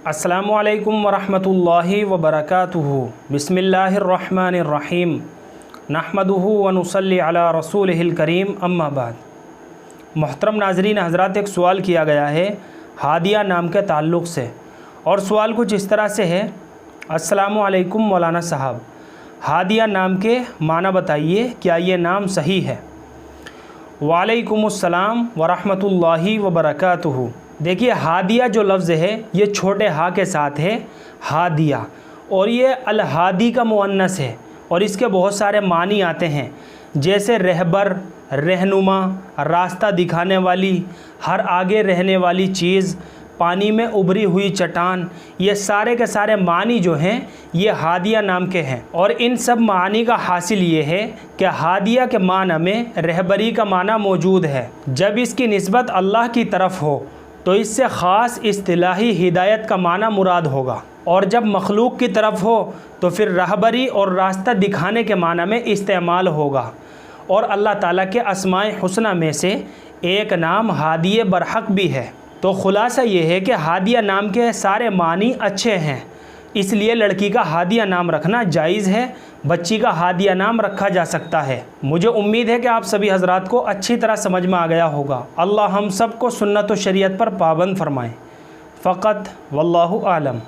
अस्सलामु अलैकुम वरहमतुल्लाहि वबरकातुहू। बिस्मिल्लाहिर्रहमानिर्रहीम। नहमदुहू व नुसल्ली अला रसूलिहिल करीम, अम्मा बाद। मोहतरम नाज़रीन हज़रात, एक सवाल किया गया है हादिया नाम के ताल्लुक़ से, और सवाल कुछ इस तरह से है। अस्सलामु अलैकुम मौलाना साहब, हादिया नाम के माना बताइए, क्या ये नाम सही है? वालेकुमुस्सलाम वरहमतुल्लाहि वबरकातुहू। देखिए, हादिया जो लफ्ज़ है ये छोटे हा के साथ है, हादिया, और ये अल हादी का मुअन्नस है, और इसके बहुत सारे मानी आते हैं, जैसे रहबर, रहनुमा, रास्ता दिखाने वाली, हर आगे रहने वाली चीज़, पानी में उभरी हुई चट्टान। ये सारे के सारे मानी जो हैं ये हादिया नाम के हैं। और इन सब मानी का हासिल ये है कि हादिया के माना में रहबरी का माना मौजूद है। जब इसकी निस्बत अल्लाह की तरफ हो तो इससे ख़ास इस्तिलाही हिदायत का माना मुराद होगा, और जब मखलूक की तरफ हो तो फिर रहबरी और रास्ता दिखाने के माना में इस्तेमाल होगा। और अल्लाह ताला के अस्माए हुस्ना में से एक नाम हादिये बरहक भी है। तो ख़ुलासा ये है कि हादिया नाम के सारे मानी अच्छे हैं, इसलिए लड़की का हादिया नाम रखना जायज़ है, बच्ची का हादिया नाम रखा जा सकता है। मुझे उम्मीद है कि आप सभी हजरात को अच्छी तरह समझ में आ गया होगा। अल्लाह हम सब को सुन्नत व शरीयत पर पाबंद फरमाए। फ़क़त वल्लाहु आलम।